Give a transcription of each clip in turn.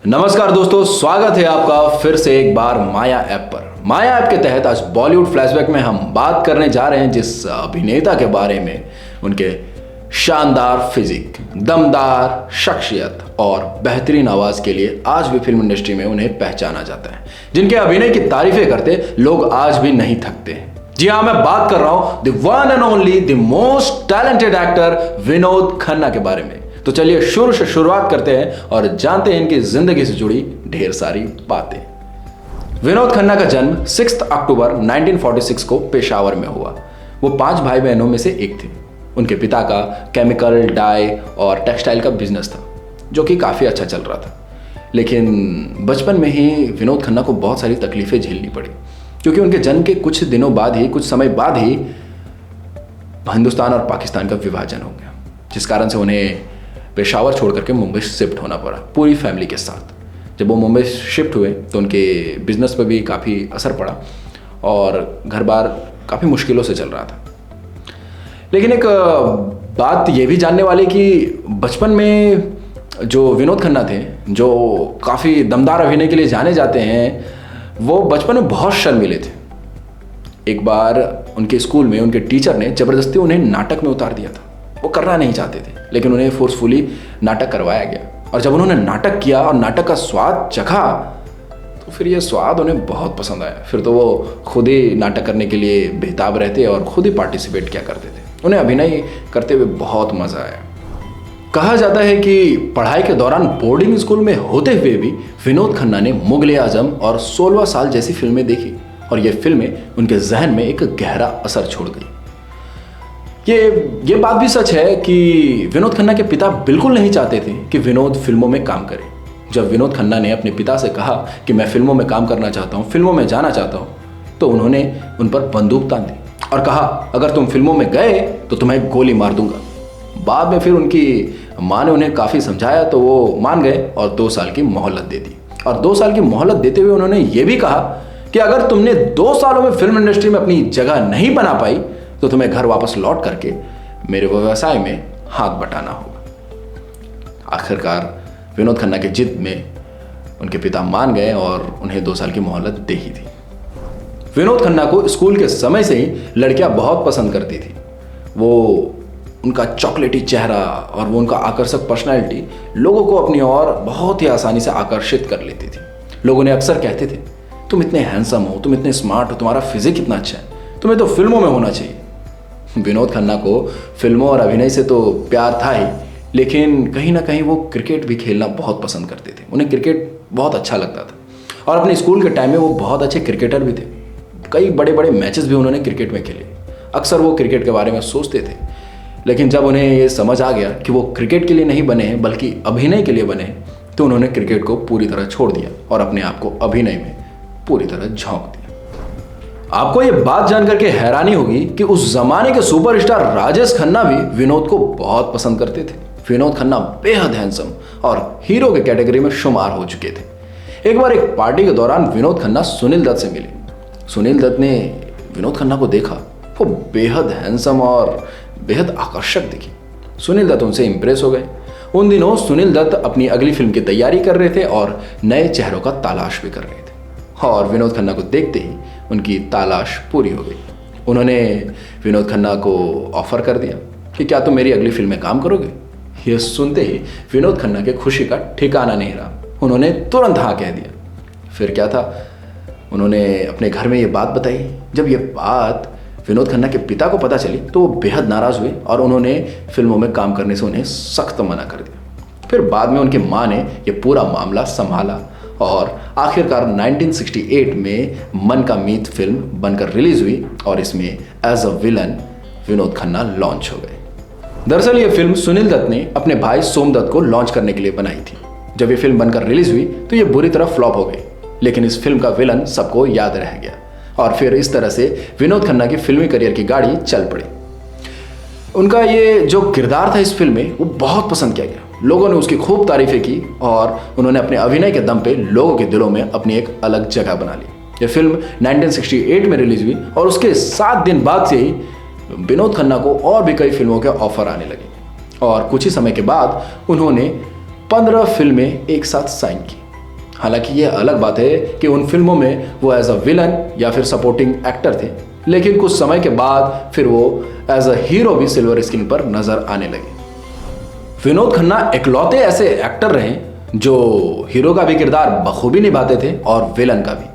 नमस्कार दोस्तों, स्वागत है आपका फिर से एक बार माया ऐप पर। माया ऐप के तहत आज बॉलीवुड फ्लैशबैक में हम बात करने जा रहे हैं जिस अभिनेता के बारे में, उनके शानदार फिजिक, दमदार शख्सियत और बेहतरीन आवाज के लिए आज भी फिल्म इंडस्ट्री में उन्हें पहचाना जाता है, जिनके अभिनय की तारीफें करते लोग आज भी नहीं थकते हैं। जी हाँ, मैं बात कर रहा हूं the one and only, the most talented actor Vinod Khanna के बारे में। तो चलिए शुरू से शुरुआत करते हैं और जानते हैं इनकी जिंदगी से जुड़ी ढेर सारी बातें। विनोद खन्ना का जन्म 6 अक्टूबर 1946 को पेशावर में हुआ। वो 5 भाई बहनों में से एक थे। उनके पिता का केमिकल, डाई और टेक्सटाइल का बिजनेस था, जो कि काफ़ी अच्छा चल रहा था। लेकिन बचपन में ही विनोद खन्ना को बहुत सारी तकलीफें झेलनी पड़ी, क्योंकि उनके जन्म के कुछ समय बाद ही हिंदुस्तान और पाकिस्तान का विभाजन हो गया, जिस कारण से उन्हें पेशावर छोड़ करके मुंबई शिफ्ट होना पड़ा पूरी फैमिली के साथ। जब वो मुंबई शिफ्ट हुए तो उनके बिजनेस पर भी काफ़ी असर पड़ा और घर बार काफ़ी मुश्किलों से चल रहा था। लेकिन एक बात ये भी जानने वाली कि बचपन में जो विनोद खन्ना थे, जो काफ़ी दमदार अभिनय के लिए जाने जाते हैं, वो बचपन में बहुत शर्मीले थे। एक बार उनके स्कूल में उनके टीचर ने ज़बरदस्ती उन्हें नाटक में उतार दिया था। वो करना नहीं चाहते थे, लेकिन उन्हें फोर्सफुली नाटक करवाया गया। और जब उन्होंने नाटक किया और नाटक का स्वाद चखा, तो फिर ये स्वाद उन्हें बहुत पसंद आया। फिर तो वो खुद ही नाटक करने के लिए बेताब रहते और खुद ही पार्टिसिपेट किया करते थे। उन्हें अभिनय करते हुए बहुत मज़ा आया। कहा जाता है कि पढ़ाई के दौरान बोर्डिंग स्कूल में होते हुए भी विनोद खन्ना ने मुगले आजम और 16वां साल जैसी फिल्में देखी, और ये फिल्में उनके जहन में एक गहरा असर छोड़ गई। ये बात भी सच है कि विनोद खन्ना के पिता बिल्कुल नहीं चाहते थे कि विनोद फिल्मों में काम करे। जब विनोद खन्ना ने अपने पिता से कहा कि मैं फिल्मों में काम करना चाहता हूँ, फिल्मों में जाना चाहता हूँ, तो उन्होंने उन पर बंदूक तान दी और कहा, अगर तुम फिल्मों में गए तो तुम्हें गोली मार दूंगा। बाद में फिर उनकी माँ ने उन्हें काफ़ी समझाया तो वो मान गए और 2 साल की मोहलत दे दी। और 2 साल की मोहलत देते हुए उन्होंने ये भी कहा कि अगर तुमने 2 सालों में फिल्म इंडस्ट्री में अपनी जगह नहीं बना पाई तो तुम्हें घर वापस लौट करके मेरे व्यवसाय में हाथ बटाना होगा। आखिरकार विनोद खन्ना के जिद में उनके पिता मान गए और उन्हें 2 साल की मोहलत दे ही दी। विनोद खन्ना को स्कूल के समय से ही लड़कियां बहुत पसंद करती थी। वो उनका चॉकलेटी चेहरा और वो उनका आकर्षक पर्सनैलिटी लोगों को अपनी ओर बहुत ही आसानी से आकर्षित कर लेती थी। लोग उन्हें अक्सर कहते थे, तुम इतने हैंडसम हो, तुम इतने स्मार्ट हो, तुम्हारा फिजिक इतना अच्छा है, तुम्हें तो फिल्मों में होना चाहिए। विनोद खन्ना को फिल्मों और अभिनय से तो प्यार था ही, लेकिन कहीं ना कहीं वो क्रिकेट भी खेलना बहुत पसंद करते थे। उन्हें क्रिकेट बहुत अच्छा लगता था और अपने स्कूल के टाइम में वो बहुत अच्छे क्रिकेटर भी थे। कई बड़े बड़े मैचेस भी उन्होंने क्रिकेट में खेले। अक्सर वो क्रिकेट के बारे में सोचते थे, लेकिन जब उन्हें ये समझ आ गया कि वो क्रिकेट के लिए नहीं बने हैं बल्कि अभिनय के लिए बने हैं, तो उन्होंने क्रिकेट को पूरी तरह छोड़ दिया और अपने आप को अभिनय में पूरी तरह झोंक दिया। आपको ये बात जानकर के हैरानी होगी कि उस जमाने के सुपरस्टार राजेश खन्ना भी विनोद को बहुत पसंद करते थे। विनोद खन्ना बेहद हैंडसम और हीरो के कैटेगरी में शुमार हो चुके थे। एक बार एक पार्टी के दौरान विनोद खन्ना सुनील दत्त से मिले। सुनील दत्त ने विनोद खन्ना को देखा। वो बेहद हैंडसम और बेहद आकर्षक दिखी। सुनील दत्त उनसे इंप्रेस हो गए। उन दिनों सुनील दत्त अपनी अगली फिल्म की तैयारी कर रहे थे और नए चेहरों का तलाश भी कर रहे थे, और विनोद खन्ना को देखते ही उनकी तलाश पूरी हो गई। उन्होंने विनोद खन्ना को ऑफर कर दिया कि क्या तुम मेरी अगली फिल्म में काम करोगे। यह सुनते ही विनोद खन्ना के खुशी का ठिकाना नहीं रहा। उन्होंने तुरंत हाँ कह दिया। फिर क्या था, उन्होंने अपने घर में ये बात बताई। जब ये बात विनोद खन्ना के पिता को पता चली तो वो बेहद नाराज़ हुए और उन्होंने फिल्मों में काम करने से उन्हें सख्त मना कर दिया। फिर बाद में उनकी माँ ने यह पूरा मामला संभाला और आखिरकार 1968 में मन का मीत फिल्म बनकर रिलीज हुई और इसमें as a villain Vinod Khanna launch हो गए। दरअसल ये फिल्म सुनील दत्त ने अपने भाई सोम दत्त को लॉन्च करने के लिए बनाई थी। जब ये फिल्म बनकर रिलीज हुई तो ये बुरी तरह फ्लॉप हो गई, लेकिन इस फिल्म का विलन सबको याद रह गया और फिर इस तरह से विनोद खन्ना की फिल्मी करियर की गाड़ी चल पड़ी। उनका ये जो किरदार था इस फिल्म में वो बहुत पसंद किया गया। लोगों ने उसकी खूब तारीफें की और उन्होंने अपने अभिनय के दम पे लोगों के दिलों में अपनी एक अलग जगह बना ली। यह फिल्म 1968 में रिलीज हुई और उसके 7 दिन बाद से ही विनोद खन्ना को और भी कई फिल्मों के ऑफर आने लगे और कुछ ही समय के बाद उन्होंने 15 फिल्में एक साथ साइन की। हालांकि ये अलग बात है कि उन फिल्मों में वो एज अ विलन या फिर सपोर्टिंग एक्टर थे, लेकिन कुछ समय के बाद फिर वो एज अ हीरो भी सिल्वर स्क्रीन पर नजर आने लगे। विनोद खन्ना इकलौते ऐसे एक्टर रहे जो हीरो का भी किरदार बखूबी निभाते थे और विलन का भी।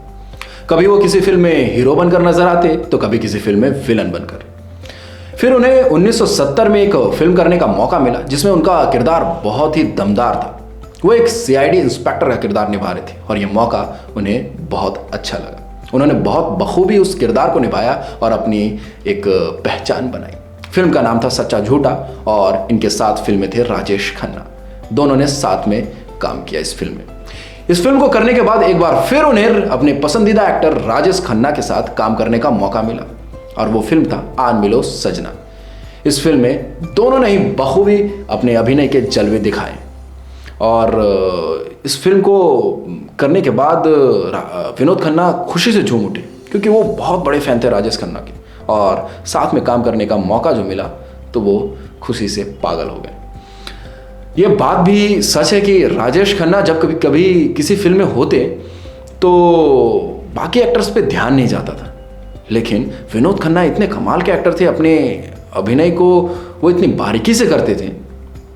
कभी वो किसी फिल्म में हीरो बनकर नजर आते तो कभी किसी फिल्म में विलन बनकर। फिर उन्हें 1970 में एक फिल्म करने का मौका मिला जिसमें उनका किरदार बहुत ही दमदार था। वो एक सीआईडी इंस्पेक्टर का किरदार निभा रहे थे और यह मौका उन्हें बहुत अच्छा लगा। उन्होंने बहुत बखूबी उस किरदार को निभाया और अपनी एक पहचान बनाई। फिल्म का नाम था सच्चा झूठा और इनके साथ फिल्म में थे राजेश खन्ना। दोनों ने साथ में काम किया इस फिल्म में। इस फिल्म को करने के बाद एक बार फिर उन्हें अपने पसंदीदा एक्टर राजेश खन्ना के साथ काम करने का मौका मिला और वो फिल्म था आन मिलो सजना। इस फिल्म में दोनों ने ही बखूबी अपने अभिनय के जलवे दिखाए और इस फिल्म को करने के बाद विनोद खन्ना खुशी से झूम उठे क्योंकि वो बहुत बड़े फैन थे राजेश खन्ना के और साथ में काम करने का मौका जो मिला तो वो खुशी से पागल हो गए। ये बात भी सच है कि राजेश खन्ना जब कभी कभी किसी फिल्म में होते तो बाकी एक्टर्स पे ध्यान नहीं जाता था, लेकिन विनोद खन्ना इतने कमाल के एक्टर थे, अपने अभिनय को वो इतनी बारीकी से करते थे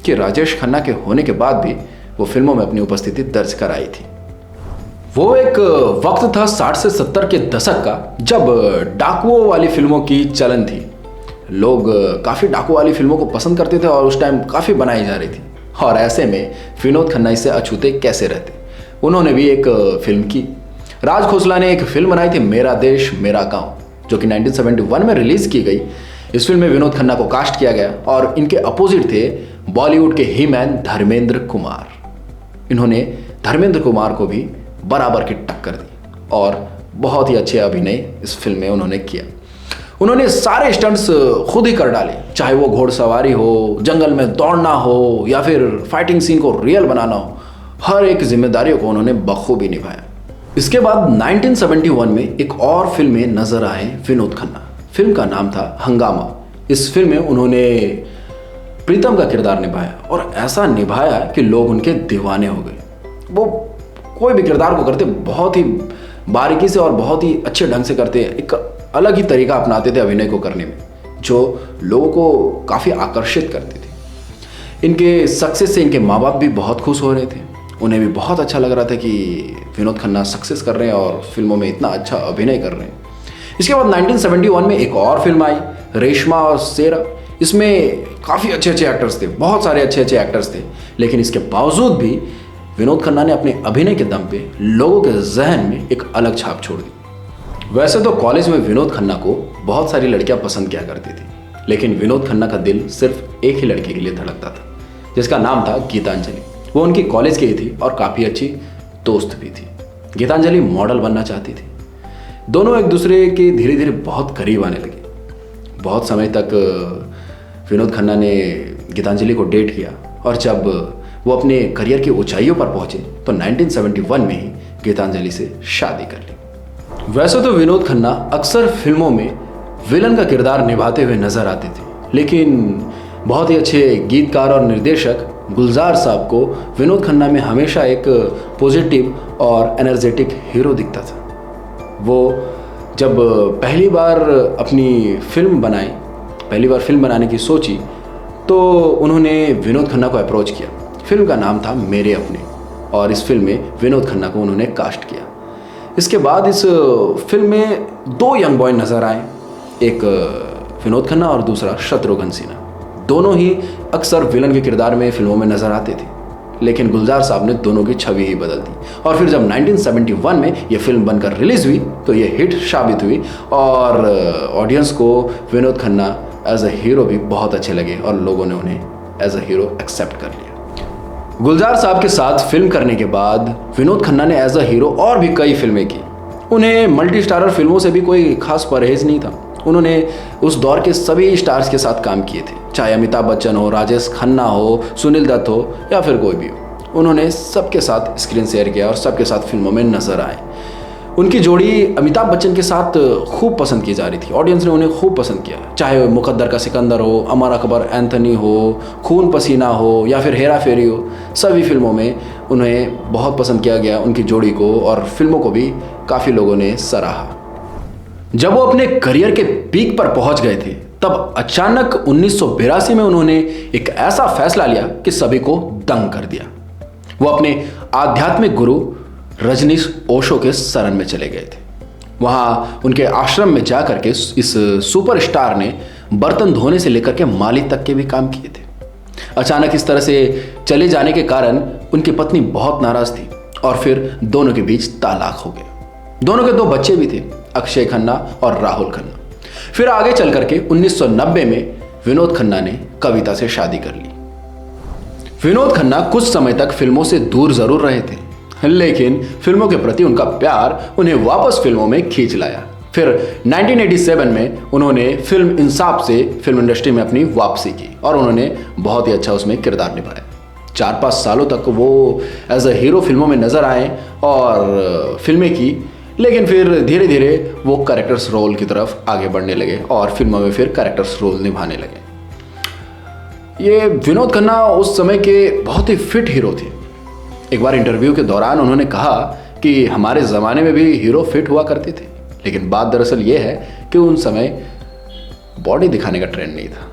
कि राजेश खन्ना के होने के बाद भी वो फिल्मों में अपनी उपस्थिति दर्ज कराई थी। वो एक वक्त था 60 से 70 के दशक का जब डाकुओं वाली फिल्मों की चलन थी। लोग काफ़ी डाकू वाली फिल्मों को पसंद करते थे और उस टाइम काफ़ी बनाई जा रही थी और ऐसे में विनोद खन्ना इससे अछूते कैसे रहते। उन्होंने भी एक फिल्म की। राज खोसला ने एक फिल्म बनाई थी मेरा देश मेरा गांव जो कि 1971 में रिलीज की गई। इस फिल्म में विनोद खन्ना को कास्ट किया गया और इनके अपोजिट थे बॉलीवुड के ही मैन धर्मेंद्र कुमार। इन्होंने धर्मेंद्र कुमार को भी बराबर की टक्कर दी और बहुत ही अच्छे अभिनय इस फिल्म में उन्होंने किया। उन्होंने सारे स्टंट्स खुद ही कर डाले, चाहे वो घोड़सवारी हो, जंगल में दौड़ना हो या फिर फाइटिंग सीन को रियल बनाना हो, हर एक जिम्मेदारियों को उन्होंने बखूबी निभाया। इसके बाद 1971 में एक और फिल्म में नजर आए विनोद खन्ना। फिल्म का नाम था हंगामा। इस फिल्म में उन्होंने प्रीतम का किरदार निभाया और ऐसा निभाया कि लोग उनके दीवाने हो गए। वो कोई भी किरदार को करते बहुत ही बारीकी से और बहुत ही अच्छे ढंग से करते, एक अलग ही तरीका अपनाते थे अभिनय को करने में जो लोगों को काफ़ी आकर्षित करते थे। इनके सक्सेस से इनके माँ बाप भी बहुत खुश हो रहे थे। उन्हें भी बहुत अच्छा लग रहा था कि विनोद खन्ना सक्सेस कर रहे हैं और फिल्मों में इतना अच्छा अभिनय कर रहे हैं। इसके बाद 1971 में एक और फिल्म आई रेशमा और शेरा। इसमें काफ़ी अच्छे अच्छे एक्टर्स थे, बहुत सारे अच्छे अच्छे एक्टर्स थे, लेकिन इसके बावजूद भी विनोद खन्ना ने अपने अभिनय के दम पे लोगों के जहन में एक अलग छाप छोड़ दी। वैसे तो कॉलेज में विनोद खन्ना को बहुत सारी लड़कियां पसंद किया करती थी, लेकिन विनोद खन्ना का दिल सिर्फ एक ही लड़के के लिए धड़कता था जिसका नाम था गीतांजलि। वो उनकी कॉलेज की ही थी और काफ़ी अच्छी दोस्त भी थी। गीतांजलि मॉडल बनना चाहती थी। दोनों एक दूसरे के धीरे धीरे बहुत करीब आने लगे। बहुत समय तक विनोद खन्ना ने गीतांजलि को डेट किया और जब वो अपने करियर की ऊंचाइयों पर पहुंचे तो 1971 में ही गीतांजलि से शादी कर ली। वैसे तो विनोद खन्ना अक्सर फिल्मों में विलन का किरदार निभाते हुए नजर आते थे, लेकिन बहुत ही अच्छे गीतकार और निर्देशक गुलजार साहब को विनोद खन्ना में हमेशा एक पॉजिटिव और एनर्जेटिक हीरो दिखता था। वो जब पहली बार फिल्म बनाने की सोची तो उन्होंने विनोद खन्ना को अप्रोच किया। फिल्म का नाम था मेरे अपने और इस फिल्म में विनोद खन्ना को उन्होंने कास्ट किया। इसके बाद इस फिल्म में दो यंग बॉय नजर आए, एक विनोद खन्ना और दूसरा शत्रुघ्न सिन्हा। दोनों ही अक्सर विलन के किरदार में फिल्मों में नजर आते थे, लेकिन गुलजार साहब ने दोनों की छवि ही बदल दी और फिर जब 1971 में ये फिल्म बनकर रिलीज हुई तो ये हिट साबित हुई और ऑडियंस को Vinod Khanna as a hero भी बहुत अच्छे लगे और लोगों ने उन्हें एज अ हीरो एक्सेप्ट कर लिया। गुलजार साहब के साथ फिल्म करने के बाद विनोद खन्ना ने एज अ हीरो और भी कई फिल्में की। उन्हें मल्टी स्टारर फिल्मों से भी कोई खास परहेज नहीं था। उन्होंने उस दौर के सभी स्टार्स के साथ काम किए थे, चाहे अमिताभ बच्चन हो, राजेश खन्ना हो, सुनील दत्त हो या फिर कोई भी हो। उन्होंने सबके साथ स्क्रीन शेयर किया और सबके साथ फिल्मों में नजर आए। उनकी जोड़ी अमिताभ बच्चन के साथ खूब पसंद की जा रही थी, ऑडियंस ने उन्हें खूब पसंद किया। चाहे मुकद्दर का सिकंदर हो, अमर अकबर एंथनी हो, खून पसीना हो या फिर हेरा फेरी हो, सभी फिल्मों में उन्हें बहुत पसंद किया गया उनकी जोड़ी को, और फिल्मों को भी काफ़ी लोगों ने सराहा। जब वो अपने करियर के पीक पर पहुंच गए थे तब अचानक 1982 में उन्होंने एक ऐसा फैसला लिया कि सभी को दंग कर दिया। वो अपने आध्यात्मिक गुरु रजनीश ओशो के शरण में चले गए थे। वहाँ उनके आश्रम में जाकर के इस सुपरस्टार ने बर्तन धोने से लेकर के माली तक के भी काम किए थे। अचानक इस तरह से चले जाने के कारण उनकी पत्नी बहुत नाराज थी और फिर दोनों के बीच तलाक हो गया। दोनों के 2 बच्चे भी थे, अक्षय खन्ना और राहुल खन्ना। फिर आगे चल करके 1990 में विनोद खन्ना ने कविता से शादी कर ली। विनोद खन्ना कुछ समय तक फिल्मों से दूर जरूर रहे थे, लेकिन फिल्मों के प्रति उनका प्यार उन्हें वापस फिल्मों में खींच लाया। फिर 1987 में उन्होंने फिल्म इंसाफ से फिल्म इंडस्ट्री में अपनी वापसी की और उन्होंने बहुत ही अच्छा उसमें किरदार निभाया। 4-5 सालों तक वो एज अ हीरो फिल्मों में नजर आए और फिल्में की, लेकिन फिर धीरे धीरे वो कैरेक्टर्स रोल की तरफ आगे बढ़ने लगे और फिल्मों में फिर कैरेक्टर्स रोल निभाने लगे। ये विनोद खन्ना उस समय के बहुत ही फिट हीरो थे। एक बार इंटरव्यू के दौरान उन्होंने कहा कि हमारे ज़माने में भी हीरो फिट हुआ करते थे, लेकिन बात दरअसल ये है कि उन समय बॉडी दिखाने का ट्रेंड नहीं था।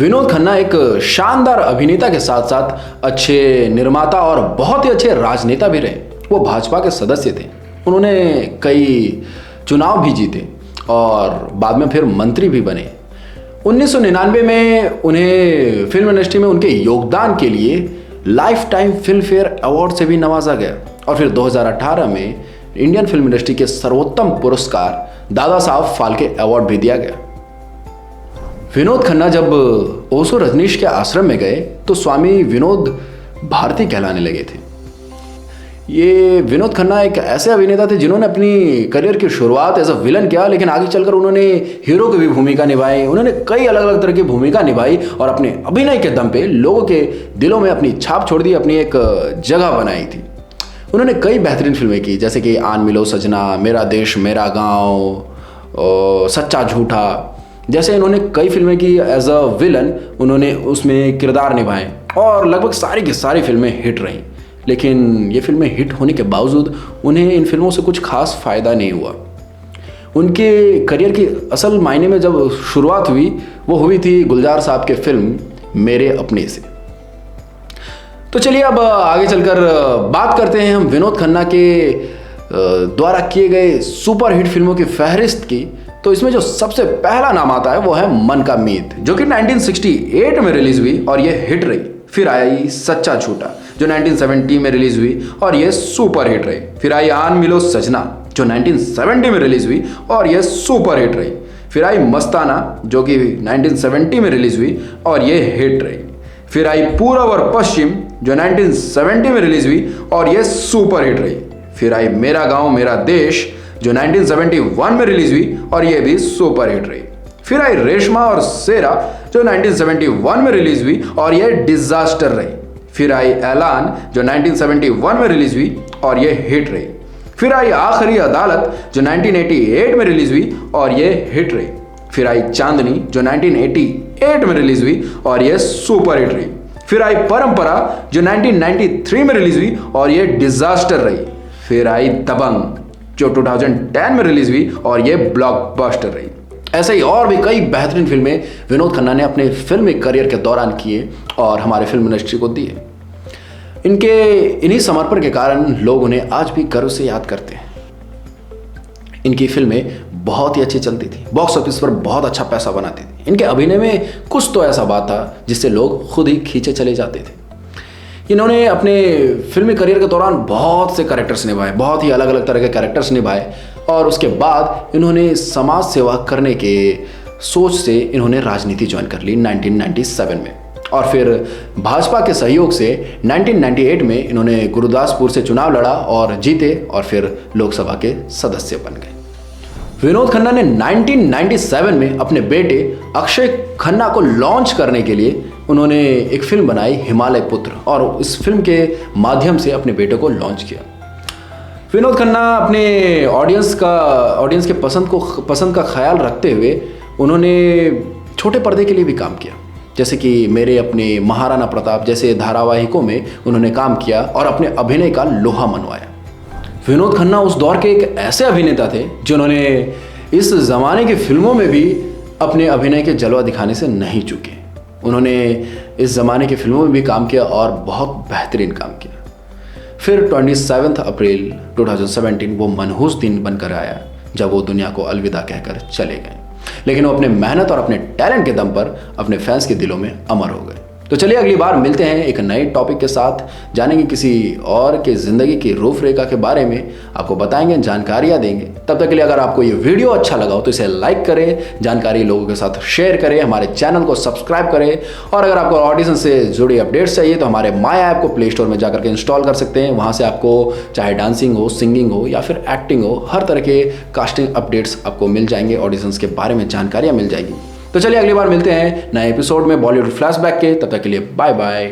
विनोद खन्ना एक शानदार अभिनेता के साथ साथ अच्छे निर्माता और बहुत ही अच्छे राजनेता भी रहे। वो भाजपा के सदस्य थे, उन्होंने कई चुनाव भी जीते और बाद में फिर मंत्री भी बने। 1999 में उन्हें फिल्म इंडस्ट्री में उनके योगदान के लिए life time film fair award से भी नवाजा गया और फिर 2018 में इंडियन फिल्म इंडस्ट्री के सर्वोत्तम पुरस्कार दादा साहब फाल्के अवार्ड भी दिया गया। विनोद खन्ना जब ओशो रजनीश के आश्रम में गए तो स्वामी विनोद भारती कहलाने लगे थे। ये विनोद खन्ना एक ऐसे अभिनेता थे जिन्होंने अपनी करियर की शुरुआत एज अ विलन किया, लेकिन आगे चलकर उन्होंने हीरो की भी भूमिका निभाई। उन्होंने कई अलग अलग तरह की भूमिका निभाई और अपने अभिनय के दम पे लोगों के दिलों में अपनी छाप छोड़ दी, अपनी एक जगह बनाई थी। उन्होंने कई बेहतरीन फिल्में की, जैसे कि आन मिलो सजना, मेरा देश मेरा गाँव, सच्चा झूठा, जैसे इन्होंने कई फिल्में की एज अ विलन, उन्होंने उसमें किरदार निभाए और लगभग सारी की सारी फिल्में हिट रहीं। लेकिन ये फिल्में हिट होने के बावजूद उन्हें इन फिल्मों से कुछ खास फ़ायदा नहीं हुआ। उनके करियर की असल मायने में जब शुरुआत हुई वो हुई थी गुलजार साहब के फिल्म मेरे अपने से। तो चलिए अब आगे चलकर बात करते हैं हम विनोद खन्ना के द्वारा किए गए सुपरहिट फिल्मों की फहरिस्त की। तो इसमें जो सबसे पहला नाम आता है वो है मन का मीत, जो कि 1968 में रिलीज हुई और ये हिट रही। फिर आई सच्चा झूठा जो 1970 में रिलीज हुई और ये सुपर हिट रही। फिर आई आन मिलो सजना जो 1970 में रिलीज हुई और ये सुपर हिट रही। फिर आई मस्ताना जो कि 1970 में रिलीज हुई और ये हिट रही। फिर आई पूरब और पश्चिम जो 1970 में रिलीज हुई और ये सुपर हिट रही। फिर आई मेरा गांव मेरा देश जो 1971 में रिलीज हुई और ये भी सुपर हिट रही। फिर आई रेशमा और सेरा जो 1971 में रिलीज हुई और ये डिजास्टर रही। फिर आई ऐलान जो 1971 में रिलीज हुई और ये हिट रही। फिर आई आखिरी अदालत जो 1988 में रिलीज हुई और ये हिट रही। फिर आई चांदनी जो 1988 में रिलीज हुई और ये सुपर हिट रही। फिर आई परंपरा जो 1993 में रिलीज हुई और ये डिजास्टर रही। फिर आई दबंग जो 2010 में रिलीज हुई और ये ब्लॉकबस्टर रही। ऐसे ही और भी कई बेहतरीन फिल्में विनोद खन्ना ने अपने फिल्मी करियर के दौरान किए और हमारे फिल्म इंडस्ट्री को दिए। इनके इन्हीं समर्पण के कारण लोग उन्हें आज भी गर्व से याद करते हैं। इनकी फिल्में बहुत ही अच्छी चलती थी, बॉक्स ऑफिस पर बहुत अच्छा पैसा बनाती थी। इनके अभिनय में कुछ तो ऐसा बात था जिससे लोग खुद ही खींचे चले जाते थे। इन्होंने अपने फिल्मी करियर के दौरान बहुत से कैरेक्टर्स निभाए, बहुत ही अलग अलग तरह के कैरेक्टर्स निभाए और उसके बाद इन्होंने समाज सेवा करने के सोच से इन्होंने राजनीति ज्वाइन कर ली 1997 में और फिर भाजपा के सहयोग से 1998 में इन्होंने गुरुदासपुर से चुनाव लड़ा और जीते और फिर लोकसभा के सदस्य बन गए। विनोद खन्ना ने 1997 में अपने बेटे अक्षय खन्ना को लॉन्च करने के लिए उन्होंने एक फिल्म बनाई हिमालय पुत्र और इस फिल्म के माध्यम से अपने बेटे को लॉन्च किया। विनोद खन्ना अपने ऑडियंस के पसंद का ख्याल रखते हुए उन्होंने छोटे पर्दे के लिए भी काम किया, जैसे कि मेरे अपने महाराणा प्रताप जैसे धारावाहिकों में उन्होंने काम किया और अपने अभिनय का लोहा मनवाया। विनोद खन्ना उस दौर के एक ऐसे अभिनेता थे जिन्होंने इस ज़माने की फिल्मों में भी अपने अभिनय के जलवा दिखाने से नहीं चूके। उन्होंने इस ज़माने की फिल्मों में भी काम किया और बहुत बेहतरीन काम किया। फिर 27 अप्रैल 2017 वो मनहूस दिन बनकर आया जब वो दुनिया को अलविदा कहकर चले गए, लेकिन वो अपने मेहनत और अपने टैलेंट के दम पर अपने फैंस के दिलों में अमर हो गए। तो चलिए अगली बार मिलते हैं एक नए टॉपिक के साथ, जानेंगे किसी और के ज़िंदगी की रूपरेखा के बारे में, आपको बताएंगे, जानकारियाँ देंगे। तब तक के लिए अगर आपको ये वीडियो अच्छा लगा हो तो इसे लाइक करें, जानकारी लोगों के साथ शेयर करें, हमारे चैनल को सब्सक्राइब करें और अगर आपको ऑडिशन से जुड़ी अपडेट्स चाहिए तो हमारे माया ऐप को प्ले स्टोर में जाकर के इंस्टॉल कर सकते हैं। वहाँ से आपको चाहे डांसिंग हो, सिंगिंग हो या फिर एक्टिंग हो, हर तरह के कास्टिंग अपडेट्स आपको मिल जाएंगे, ऑडिशंस के बारे में जानकारियाँ मिल जाएगी। तो चलिए अगली बार मिलते हैं नए एपिसोड में बॉलीवुड फ्लैशबैक के। तब तक के लिए बाय बाय।